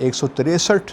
163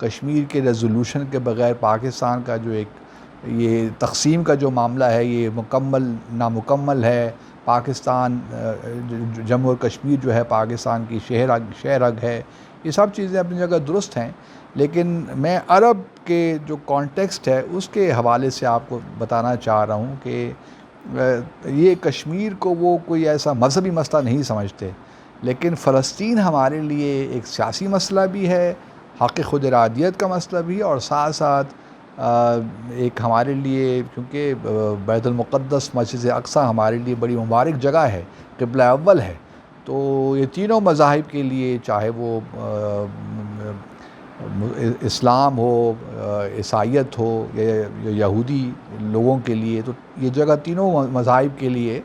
کشمیر کے ریزولوشن کے بغیر پاکستان کا جو ایک یہ تقسیم کا جو معاملہ ہے یہ مکمل نامکمل ہے. پاکستان جموں اور کشمیر جو ہے پاکستان کی شہرگ ہے. یہ سب چیزیں اپنی جگہ درست ہیں، لیکن میں عرب کے جو کانٹیکسٹ ہے اس کے حوالے سے آپ کو بتانا چاہ رہا ہوں کہ یہ کشمیر کو وہ کوئی ایسا مذہبی مسئلہ نہیں سمجھتے، لیکن فلسطین ہمارے لیے ایک سیاسی مسئلہ بھی ہے، حق خود ارادیت کا مسئلہ بھی ہے، اور ساتھ ساتھ ایک ہمارے لیے کیونکہ بیت المقدس مسجد اقصی ہمارے لیے بڑی مبارک جگہ ہے، قبلہ اول ہے. تو یہ تینوں مذاہب کے لیے، چاہے وہ اسلام ہو، عیسائیت ہو یا یہودی لوگوں کے لیے، تو یہ جگہ تینوں مذاہب کے لیے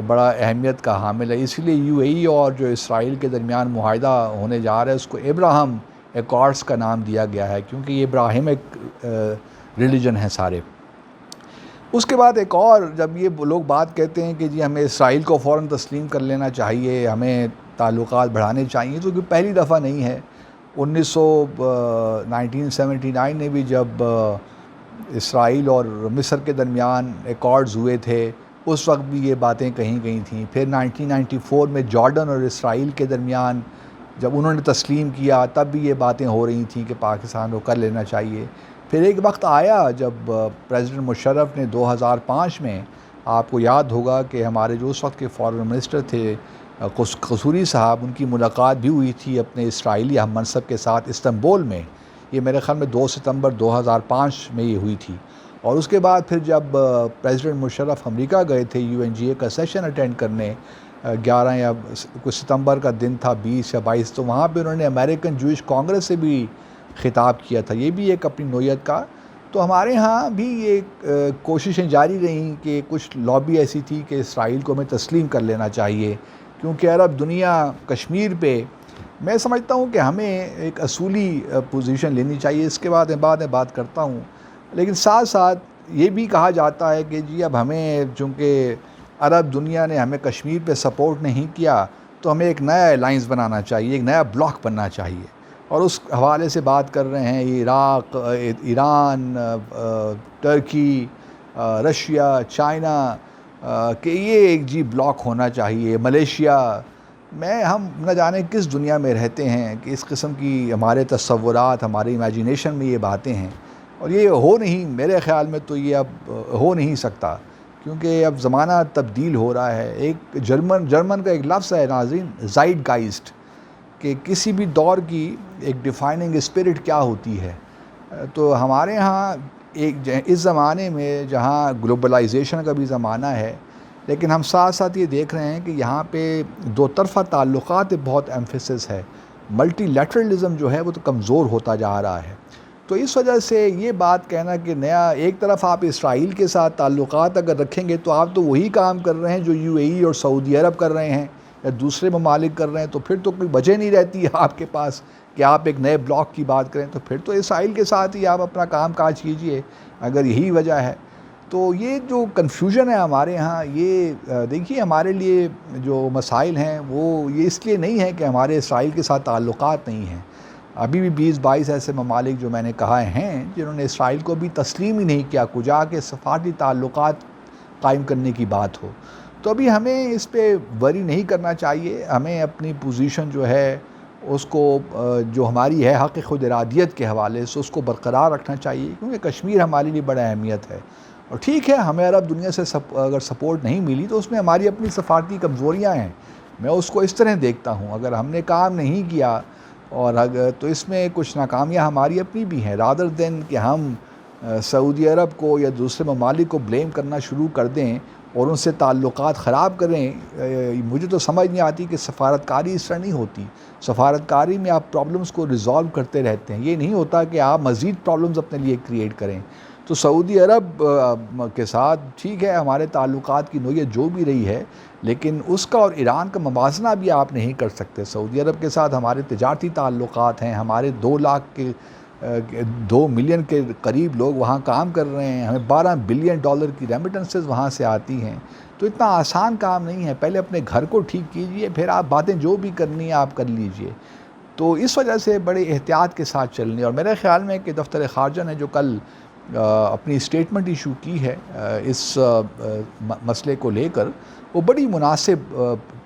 بڑا اہمیت کا حامل ہے. اسی لیے یو اے ای اور جو اسرائیل کے درمیان معاہدہ ہونے جا رہا ہے اس کو ابراہم ایکارڈز کا نام دیا گیا ہے، کیونکہ یہ ابراہیمک ریلیجن ہیں سارے. اس کے بعد ایک اور، جب یہ لوگ بات کہتے ہیں کہ جی ہمیں اسرائیل کو فوراً تسلیم کر لینا چاہیے، ہمیں تعلقات بڑھانے چاہیے، تو پہلی دفعہ نہیں ہے. 1979 میں بھی جب اسرائیل اور مصر کے درمیان ایکارڈز ہوئے تھے اس وقت بھی یہ باتیں کہیں گئی تھیں. پھر 1994 میں جارڈن اور اسرائیل کے درمیان جب انہوں نے تسلیم کیا تب بھی یہ باتیں ہو رہی تھیں کہ پاکستان کو کر لینا چاہیے. پھر ایک وقت آیا جب پریزیڈنٹ مشرف نے 2005 میں، آپ کو یاد ہوگا کہ ہمارے جو اس وقت کے فارن منسٹر تھے قصوری صاحب، ان کی ملاقات بھی ہوئی تھی اپنے اسرائیلی ہم منصب کے ساتھ استنبول میں. یہ میرے خیال میں 2 ستمبر 2005 میں یہ ہوئی تھی. اور اس کے بعد پھر جب پریزیڈنٹ مشرف امریکہ گئے تھے UNGA کا سیشن اٹینڈ کرنے، 11 یا کچھ ستمبر کا دن تھا، 20 یا 22، تو وہاں پہ انہوں نے امریکن جوئش کانگریس سے بھی خطاب کیا تھا. یہ بھی ایک اپنی نوعیت کا. تو ہمارے ہاں بھی یہ کوششیں جاری رہیں کہ کچھ لابی ایسی تھی کہ اسرائیل کو ہمیں تسلیم کر لینا چاہیے، کیونکہ عرب دنیا کشمیر پہ، میں سمجھتا ہوں کہ ہمیں ایک اصولی پوزیشن لینی چاہیے. اس کے بعد میں بات کرتا ہوں. لیکن ساتھ ساتھ یہ بھی کہا جاتا ہے کہ جی اب ہمیں، چونکہ عرب دنیا نے ہمیں کشمیر پہ سپورٹ نہیں کیا، تو ہمیں ایک نیا الائنس بنانا چاہیے، ایک نیا بلاک بننا چاہیے. اور اس حوالے سے بات کر رہے ہیں عراق، ایران، ترکی، رشیا، چائنا، کہ یہ ایک جی بلاک ہونا چاہیے، ملیشیا. ہم نہ جانے کس دنیا میں رہتے ہیں کہ اس قسم کی ہمارے تصورات، ہماری امیجینیشن میں یہ باتیں ہیں، اور یہ ہو نہیں، میرے خیال میں تو یہ اب ہو نہیں سکتا، کیونکہ اب زمانہ تبدیل ہو رہا ہے. ایک جرمن کا ایک لفظ ہے ناظرین، زائڈ گائسٹ، کہ کسی بھی دور کی ایک ڈیفائننگ اسپرٹ کیا ہوتی ہے. تو ہمارے ہاں اس زمانے میں جہاں گلوبلائزیشن کا بھی زمانہ ہے، لیکن ہم ساتھ ساتھ یہ دیکھ رہے ہیں کہ یہاں پہ دو طرفہ تعلقات بہت ایمفیسس ہے. ملٹی لیٹرلزم جو ہے وہ تو کمزور ہوتا جا رہا ہے. تو اس وجہ سے یہ بات کہنا کہ نیا، ایک طرف آپ اسرائیل کے ساتھ تعلقات اگر رکھیں گے تو آپ تو وہی کام کر رہے ہیں جو UAE اور سعودی عرب کر رہے ہیں یا دوسرے ممالک کر رہے ہیں، تو پھر تو کوئی وجہ نہیں رہتی ہے آپ کے پاس کہ آپ ایک نئے بلاک کی بات کریں. تو پھر تو اسرائیل کے ساتھ ہی آپ اپنا کام کاج کیجئے اگر یہی وجہ ہے. تو یہ جو کنفیوژن ہے ہمارے ہاں، یہ دیکھیے ہمارے لیے جو مسائل ہیں وہ یہ اس لیے نہیں ہے کہ ہمارے اسرائیل کے ساتھ تعلقات نہیں ہیں. ابھی بھی 20-22 ایسے ممالک جو میں نے کہا ہیں جنہوں نے اسرائیل کو بھی تسلیم ہی نہیں کیا، کجا کے سفارتی تعلقات قائم کرنے کی بات ہو. تو ابھی ہمیں اس پہ وری نہیں کرنا چاہیے. ہمیں اپنی پوزیشن جو ہے اس کو، جو ہماری ہے حق خود ارادیت کے حوالے سے، اس کو برقرار رکھنا چاہیے، کیونکہ کشمیر ہمارے لیے بڑا اہمیت ہے. اور ٹھیک ہے، ہمیں عرب دنیا سے اگر سپورٹ نہیں ملی تو اس میں ہماری اپنی سفارتی کمزوریاں ہیں. میں اس کو اس طرح دیکھتا ہوں، اگر ہم نے کام نہیں کیا اور تو اس میں کچھ ناکامیاں ہماری اپنی بھی ہیں، رادر دین کہ ہم سعودی عرب کو یا دوسرے ممالک کو بلیم کرنا شروع کر دیں اور ان سے تعلقات خراب کریں. مجھے تو سمجھ نہیں آتی کہ سفارتکاری اس طرح نہیں ہوتی. سفارتکاری میں آپ پرابلمز کو ریزالو کرتے رہتے ہیں، یہ نہیں ہوتا کہ آپ مزید پرابلمز اپنے لیے کریٹ کریں. تو سعودی عرب کے ساتھ ٹھیک ہے ہمارے تعلقات کی نوعیت جو بھی رہی ہے، لیکن اس کا اور ایران کا موازنہ بھی آپ نہیں کر سکتے. سعودی عرب کے ساتھ ہمارے تجارتی تعلقات ہیں، ہمارے 2 ملین کے قریب لوگ وہاں کام کر رہے ہیں، ہمیں $12 بلین کی ریمیٹنسز وہاں سے آتی ہیں. تو اتنا آسان کام نہیں ہے. پہلے اپنے گھر کو ٹھیک کیجئے، پھر آپ باتیں جو بھی کرنی ہیں آپ کر لیجئے. تو اس وجہ سے بڑے احتیاط کے ساتھ چلنے، اور میرے خیال میں کہ دفتر خارجہ نے جو کل اپنی اسٹیٹمنٹ ایشو کی ہے اس مسئلے کو لے کر، وہ بڑی مناسب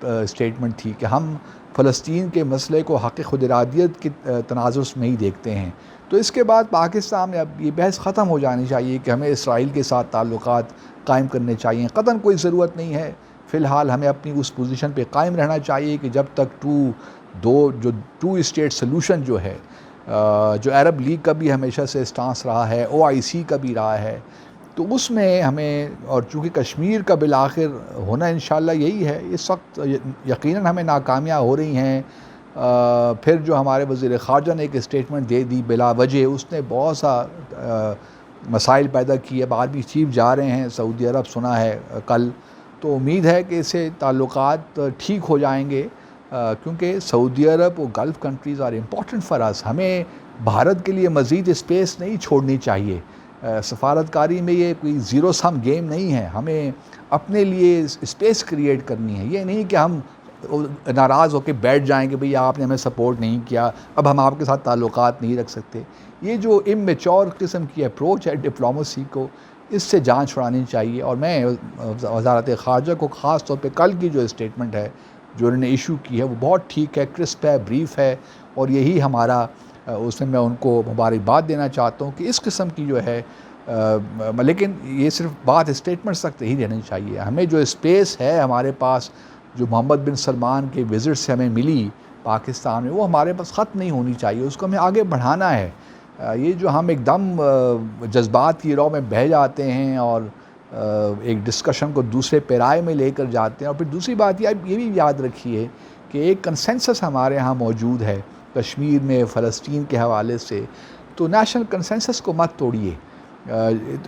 اسٹیٹمنٹ تھی کہ ہم فلسطین کے مسئلے کو حق خود ارادیت کے تناظر میں ہی دیکھتے ہیں۔ تو اس کے بعد پاکستان میں اب یہ بحث ختم ہو جانی چاہیے کہ ہمیں اسرائیل کے ساتھ تعلقات قائم کرنے چاہیے، قطعاً کوئی ضرورت نہیں ہے۔ فی الحال ہمیں اپنی اس پوزیشن پہ قائم رہنا چاہیے کہ جب تک ٹو اسٹیٹ سلوشن جو ہے، جو عرب لیگ کا بھی ہمیشہ سے اسٹانس رہا ہے، OIC کا بھی رہا ہے، تو اس میں ہمیں، اور چونکہ کشمیر کا بالآخر ہونا انشاءاللہ یہی ہے، اس وقت یقیناً ہمیں ناکامیاں ہو رہی ہیں۔ پھر جو ہمارے وزیر خارجہ نے ایک اسٹیٹمنٹ دے دی بلا وجہ، اس نے بہت سا مسائل پیدا کیے۔ اب آرمی چیف جا رہے ہیں سعودی عرب، سنا ہے کل، تو امید ہے کہ اس سے تعلقات ٹھیک ہو جائیں گے، کیونکہ سعودی عرب اور Gulf countries are important for us. ہمیں بھارت کے لیے مزید اسپیس نہیں چھوڑنی چاہیے۔ سفارتکاری میں یہ کوئی زیرو سم گیم نہیں ہے، ہمیں اپنے لیے اسپیس کریٹ کرنی ہے۔ یہ نہیں کہ ہم ناراض ہو کے بیٹھ جائیں کہ بھئی آپ نے ہمیں سپورٹ نہیں کیا، اب ہم آپ کے ساتھ تعلقات نہیں رکھ سکتے۔ یہ جو اممیچور قسم کی اپروچ ہے ڈپلومیسی کو، اس سے جان چھڑانی چاہیے۔ اور میں وزارت خارجہ کو خاص طور پہ کل کی جو اسٹیٹمنٹ ہے جو انہوں نے ایشو کی ہے، وہ بہت ٹھیک ہے، کرسپ ہے، بریف ہے، اور یہی ہمارا اس میں ان کو مبارکباد دینا چاہتا ہوں کہ اس قسم کی جو ہے، لیکن یہ صرف بات اسٹیٹمنٹس تک نہیں رہنی چاہیے۔ ہمیں جو اسپیس ہے ہمارے پاس، جو محمد بن سلمان کے وزٹ سے ہمیں ملی پاکستان میں، وہ ہمارے پاس ختم نہیں ہونی چاہیے، اس کو ہمیں آگے بڑھانا ہے۔ یہ جو ہم ایک دم جذبات کی رو میں بہہ جاتے ہیں اور ایک ڈسکشن کو دوسرے پیرائے میں لے کر جاتے ہیں، اور پھر دوسری بات یہ بھی یاد رکھیے کہ ایک کنسنسس ہمارے ہاں موجود ہے کشمیر میں فلسطین کے حوالے سے، تو نیشنل کنسنسس کو مت توڑیے۔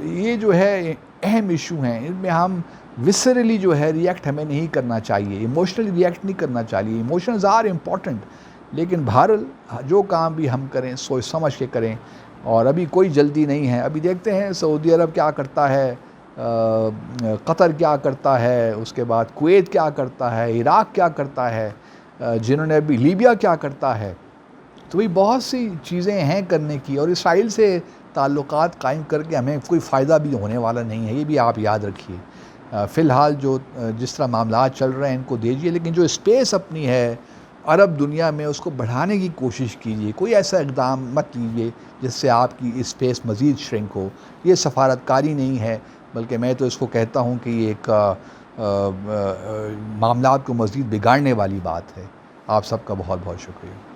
یہ جو ہے اہم ایشو ہیں، ان میں ہم وسرلی جو ہے ریئیکٹ ہمیں نہیں کرنا چاہیے، ایموشنلی ریئیکٹ نہیں کرنا چاہیے۔ ایموشنز آر امپورٹنٹ، لیکن بہرحال جو کام بھی ہم کریں سوچ سمجھ کے کریں، اور ابھی کوئی جلدی نہیں ہے۔ ابھی دیکھتے ہیں سعودی عرب کیا کرتا ہے، قطر کیا کرتا ہے، اس کے بعد کویت کیا کرتا ہے، عراق کیا کرتا ہے، جنہوں نے ابھی لیبیا کیا کرتا ہے۔ تو یہ بہت سی چیزیں ہیں کرنے کی، اور اسرائیل سے تعلقات قائم کر کے ہمیں کوئی فائدہ بھی ہونے والا نہیں ہے، یہ بھی آپ یاد رکھیے۔ فی الحال جو جس طرح معاملات چل رہے ہیں ان کو دیجیے، لیکن جو اسپیس اپنی ہے عرب دنیا میں، اس کو بڑھانے کی کوشش کیجیے۔ کوئی ایسا اقدام مت لیجیے جس سے آپ کی اسپیس مزید شرنک ہو۔ یہ سفارتکاری نہیں ہے، بلکہ میں تو اس کو کہتا ہوں کہ یہ ایک معاملات کو مزید بگاڑنے والی بات ہے۔ آپ سب کا بہت بہت شکریہ۔